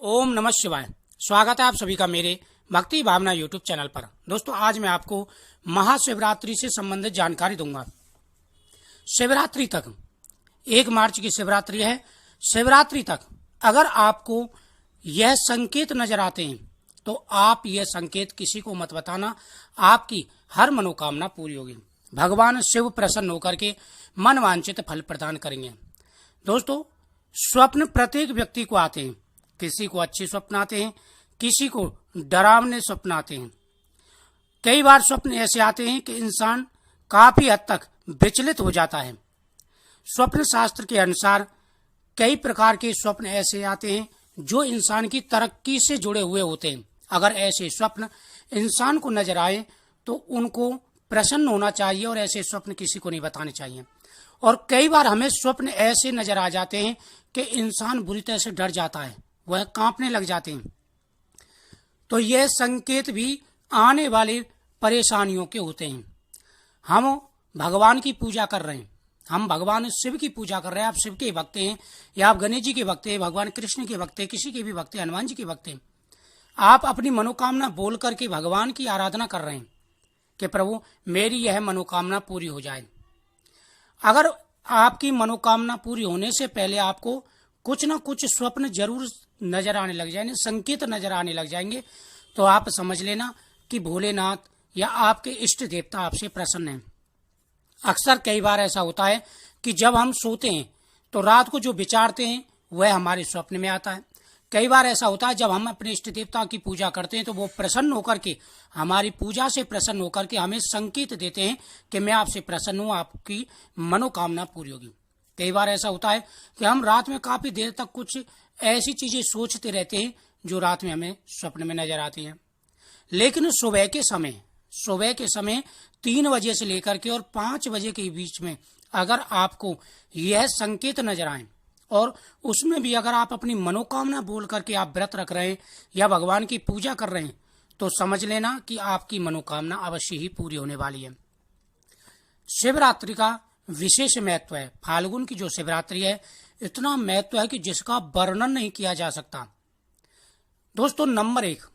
ओम नमः शिवाय। स्वागत है आप सभी का मेरे भक्ति भावना यूट्यूब चैनल पर। दोस्तों, आज मैं आपको महाशिवरात्रि से संबंधित जानकारी दूंगा। शिवरात्रि तक 1 मार्च की शिवरात्रि है। शिवरात्रि तक अगर आपको यह संकेत नजर आते हैं तो आप यह संकेत किसी को मत बताना, आपकी हर मनोकामना पूरी होगी। भगवान शिव प्रसन्न होकर के मन वांछित फल प्रदान करेंगे। दोस्तों, स्वप्न प्रत्येक व्यक्ति को आते हैं। किसी को अच्छे स्वप्न आते हैं, किसी को डरावने स्वप्न आते हैं। कई बार स्वप्न ऐसे आते हैं कि इंसान काफी हद तक विचलित हो जाता है। स्वप्न शास्त्र के अनुसार कई प्रकार के स्वप्न ऐसे आते हैं जो इंसान की तरक्की से जुड़े हुए होते हैं। अगर ऐसे स्वप्न इंसान को नजर आए तो उनको प्रसन्न होना चाहिए और ऐसे स्वप्न किसी को नहीं बताने चाहिए। और कई बार हमें स्वप्न ऐसे नजर आ जाते हैं कि इंसान बुरी तरह से डर जाता है, वह कांपने लग जाते हैं। तो यह संकेत भी आने वाली परेशानियों के होते हैं। हम भगवान की पूजा कर रहे हैं, हम भगवान शिव की पूजा कर रहे हैं। आप शिव के भक्त हैं या आप गणेश जी के भक्त हैं, भगवान कृष्ण के भक्त हैं, किसी के भी भक्त हैं, हनुमान जी के भक्त हैं। आप अपनी मनोकामना बोल करके भगवान की आराधना कर रहे हैं कि प्रभु मेरी यह मनोकामना पूरी हो जाए। अगर आपकी मनोकामना पूरी होने से पहले आपको कुछ न कुछ स्वप्न जरूर नजर आने लग जाएंगे, संकेत नजर आने लग जाएंगे, तो आप समझ लेना कि भोलेनाथ या आपके इष्ट देवता आपसे प्रसन्न हैं। अक्सर कई बार ऐसा होता है कि जब हम सोते हैं तो रात को जो विचारते हैं वह हमारे स्वप्न में आता है। कई बार ऐसा होता है जब हम अपने इष्ट देवता की पूजा करते हैं तो वो प्रसन्न होकर के, हमारी पूजा से प्रसन्न होकर के हमें संकेत देते हैं कि मैं आपसे प्रसन्न हूं, आपकी मनोकामना पूरी होगी। कई बार ऐसा होता है कि हम रात में काफी देर तक कुछ ऐसी चीजें सोचते रहते हैं जो रात में हमें स्वप्न में नजर आती हैं। लेकिन सुबह के समय 3 बजे से लेकर के और 5 बजे के बीच में अगर आपको यह संकेत नजर आए और उसमें भी अगर आप अपनी मनोकामना बोल करके आप व्रत रख रहे हैं या भगवान की पूजा कर रहे हैं तो समझ लेना कि आपकी मनोकामना अवश्य ही पूरी होने वाली है। शिवरात्रि का विशेष महत्व है। फाल्गुन की जो शिवरात्रि है, इतना महत्व है कि जिसका वर्णन नहीं किया जा सकता। दोस्तों, नंबर 1,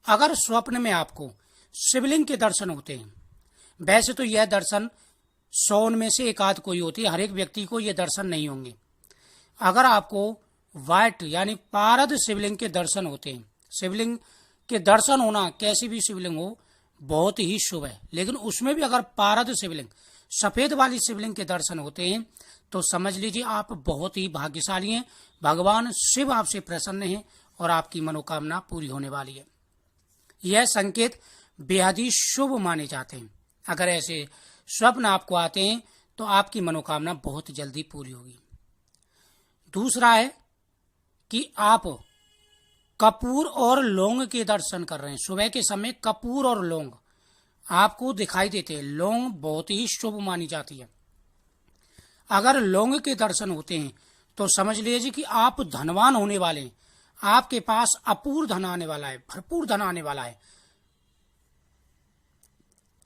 अगर स्वप्न में आपको शिवलिंग के दर्शन होते हैं, वैसे तो यह दर्शन 100 में से एक आध कोई होती है, हर एक व्यक्ति को यह दर्शन नहीं होंगे। अगर आपको व्हाइट यानी पारद शिवलिंग के दर्शन होते हैं, शिवलिंग के दर्शन होना कैसी भी शिवलिंग हो बहुत ही शुभ है, लेकिन उसमें भी अगर पारद शिवलिंग, सफेद वाली शिवलिंग के दर्शन होते हैं तो समझ लीजिए आप बहुत ही भाग्यशाली हैं। भगवान शिव आपसे प्रसन्न हैं और आपकी मनोकामना पूरी होने वाली है। यह संकेत बेहद ही शुभ माने जाते हैं। अगर ऐसे स्वप्न आपको आते हैं तो आपकी मनोकामना बहुत जल्दी पूरी होगी। दूसरा है कि आप कपूर और लौंग के दर्शन कर रहे हैं। सुबह के समय कपूर और लौंग आपको दिखाई देते हैं। लौंग बहुत ही शुभ मानी जाती है। अगर लौंग के दर्शन होते हैं तो समझ लीजिए कि आप धनवान होने वाले हैं, आपके पास अपूर्व धन आने वाला है, भरपूर धन आने वाला है।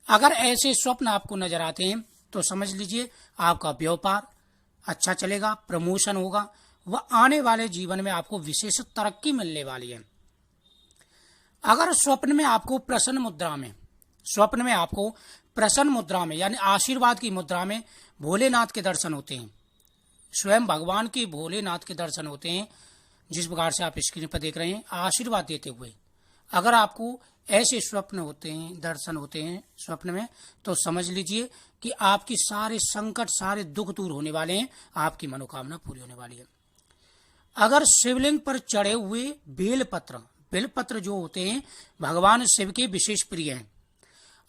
अगर ऐसे स्वप्न आपको नजर आते हैं तो समझ लीजिए आपका व्यापार अच्छा चलेगा, प्रमोशन होगा, वह आने वाले जीवन में आपको विशेष तरक्की मिलने वाली है। अगर स्वप्न में आपको प्रसन्न मुद्रा में यानी आशीर्वाद की मुद्रा में भोलेनाथ के दर्शन होते हैं, स्वयं भगवान के भोलेनाथ के दर्शन होते हैं, जिस प्रकार से आप स्क्रीन पर देख रहे हैं, आशीर्वाद देते हुए अगर आपको ऐसे स्वप्न होते हैं, दर्शन होते हैं स्वप्न में, तो समझ लीजिए कि आपकी सारे संकट, सारे दुख दूर होने वाले हैं, आपकी मनोकामना पूरी होने वाली है। अगर शिवलिंग पर चढ़े हुए बेलपत्र जो होते हैं भगवान शिव के विशेष प्रिय हैं,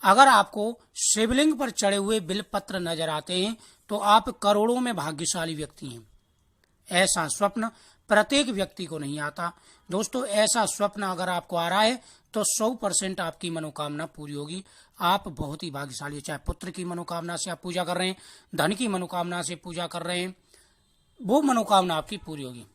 अगर आपको शिवलिंग पर चढ़े हुए बेलपत्र नजर आते हैं तो आप करोड़ों में भाग्यशाली व्यक्ति हैं। ऐसा स्वप्न प्रत्येक व्यक्ति को नहीं आता। दोस्तों, ऐसा स्वप्न अगर आपको आ रहा है तो 100% आपकी मनोकामना पूरी होगी। आप बहुत ही भाग्यशाली, चाहे पुत्र की मनोकामना से आप पूजा कर रहे हैं, धन की मनोकामना से पूजा कर रहे हैं, वो मनोकामना आपकी पूरी होगी।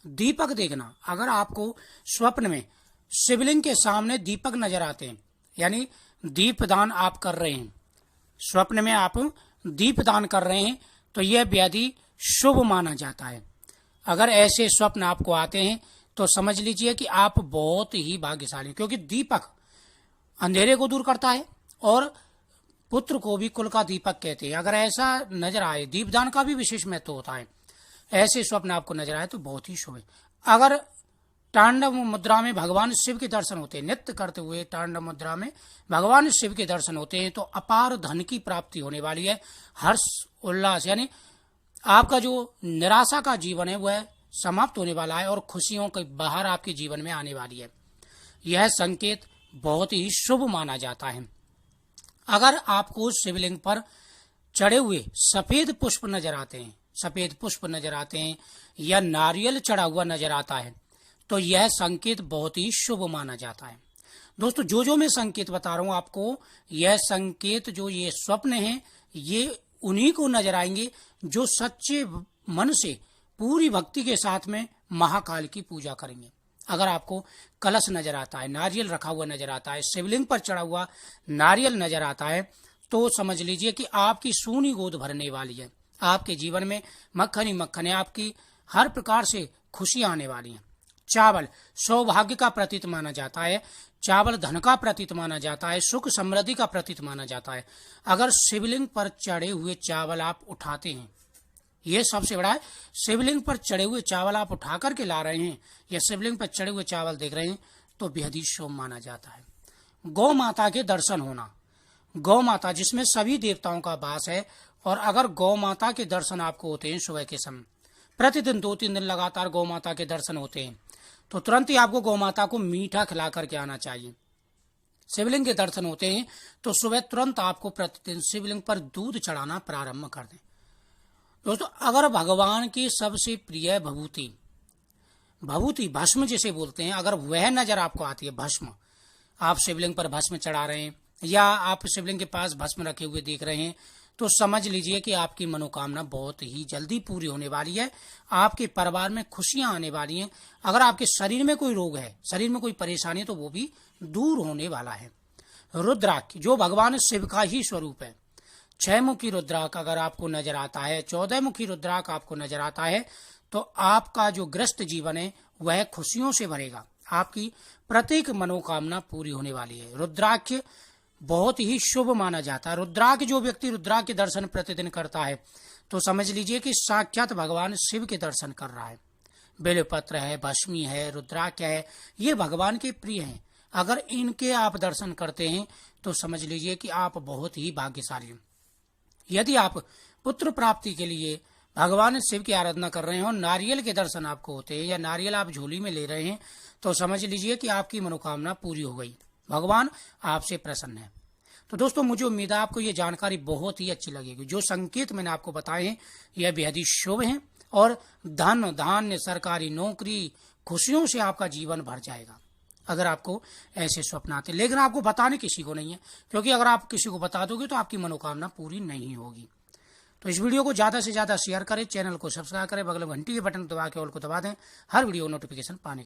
दीपक देखना, अगर आपको स्वप्न में शिवलिंग के सामने दीपक नजर आते हैं यानी दीपदान आप कर रहे हैं, स्वप्न में आप दीपदान कर रहे हैं तो यह बेहद ही शुभ माना जाता है। अगर ऐसे स्वप्न आपको आते हैं तो समझ लीजिए कि आप बहुत ही भाग्यशाली हैं, क्योंकि दीपक अंधेरे को दूर करता है और पुत्र को भी कुल का दीपक कहते हैं। अगर ऐसा नजर आए, दीपदान का भी विशेष महत्व होता है, ऐसे स्वप्न आपको नजर आए तो बहुत ही शुभ है। अगर तांडव मुद्रा में भगवान शिव के दर्शन होते हैं, नृत्य करते हुए तांडव मुद्रा में भगवान शिव के दर्शन होते हैं, तो अपार धन की प्राप्ति होने वाली है। हर्ष उल्लास यानी आपका जो निराशा का जीवन है वह समाप्त होने वाला है और खुशियों की बहार आपके जीवन में आने वाली है। यह संकेत बहुत ही शुभ माना जाता है। अगर आपको शिवलिंग पर चढ़े हुए सफेद पुष्प नजर आते हैं, सफेद पुष्प नजर आते हैं या नारियल चढ़ा हुआ नजर आता है, तो यह संकेत बहुत ही शुभ माना जाता है। दोस्तों, जो मैं संकेत बता रहा हूं आपको, यह संकेत जो ये स्वप्न हैं, ये उन्हीं को नजर आएंगे जो सच्चे मन से पूरी भक्ति के साथ में महाकाल की पूजा करेंगे। अगर आपको कलश नजर आता है, नारियल रखा हुआ नजर आता है, शिवलिंग पर चढ़ा हुआ नारियल नजर आता है, तो समझ लीजिए कि आपकी सोनी गोद भरने वाली है। आपके जीवन में मक्खन ही मक्खन है, आपकी हर प्रकार से खुशियां आने वाली हैं। चावल सौभाग्य का प्रतीक माना जाता है, चावल धन का प्रतीक माना जाता है, सुख समृद्धि का प्रतीक माना जाता है। अगर शिवलिंग पर चढ़े हुए चावल आप उठाते हैं, ये सबसे बड़ा है, शिवलिंग पर चढ़े हुए चावल आप उठा करके ला रहे हैं या शिवलिंग पर चढ़े हुए चावल देख रहे हैं, तो बेहद ही शुभ माना जाता है। गौ माता के दर्शन होना, गौ माता जिसमें सभी देवताओं का वास है, और अगर गौ माता के दर्शन आपको होते हैं सुबह के समय, प्रतिदिन 2-3 दिन लगातार गौ माता के दर्शन होते हैं, तो तुरंत ही आपको गौ माता को मीठा खिला करके आना चाहिए। शिवलिंग के दर्शन होते हैं तो सुबह तुरंत आपको प्रतिदिन शिवलिंग पर दूध चढ़ाना प्रारंभ कर दें। दोस्तों, अगर भगवान की सबसे प्रिय भभूति, भभूति भस्म जिसे बोलते हैं, अगर वह नजर आपको आती है, भस्म, आप शिवलिंग पर भस्म चढ़ा रहे हैं या आप शिवलिंग के पास भस्म रखे हुए देख रहे हैं, तो समझ लीजिए कि आपकी मनोकामना बहुत ही जल्दी पूरी होने वाली है। आपके परिवार में खुशियां आने वाली हैं। अगर आपके शरीर में कोई रोग है, शरीर में कोई परेशानी है, तो वो भी दूर होने वाला है। रुद्राक्ष जो भगवान शिव का ही स्वरूप है, 6 मुखी रुद्राक्ष अगर आपको नजर आता है, 14 मुखी रुद्राक्ष आपको नजर आता है, तो आपका जो ग्रस्त जीवन है वह खुशियों से भरेगा। आपकी प्रत्येक मनोकामना पूरी होने वाली है। रुद्राक्ष बहुत ही शुभ माना जाता है। रुद्राक्ष जो व्यक्ति रुद्राक्ष के दर्शन प्रतिदिन करता है, तो समझ लीजिए कि साक्षात भगवान शिव के दर्शन कर रहा है। बेलपत्र है, भस्मी है, रुद्राक्ष है, ये भगवान के प्रिय हैं। अगर इनके आप दर्शन करते हैं तो समझ लीजिए कि आप बहुत ही भाग्यशाली हैं। यदि आप पुत्र प्राप्ति के लिए भगवान शिव की आराधना कर रहे हैं और नारियल के दर्शन आपको होते हैं या नारियल आप झोली में ले रहे हैं, तो समझ लीजिए कि आपकी मनोकामना पूरी हो गई, भगवान आपसे प्रसन्न है। तो दोस्तों, मुझे उम्मीद है आपको ये जानकारी बहुत ही अच्छी लगेगी। जो संकेत मैंने आपको बताए हैं यह बेहद ही शुभ हैं और धन धान्य, सरकारी नौकरी, खुशियों से आपका जीवन भर जाएगा अगर आपको ऐसे स्वप्न आते। लेकिन आपको बताने किसी को नहीं है, क्योंकि अगर आप किसी को बता दोगे तो आपकी मनोकामना पूरी नहीं होगी। तो इस वीडियो को ज्यादा से ज्यादा शेयर करें, चैनल को सब्सक्राइब करें, बगल में घंटी के बटन दबा के ऑल को दबा दें हर वीडियो नोटिफिकेशन पाने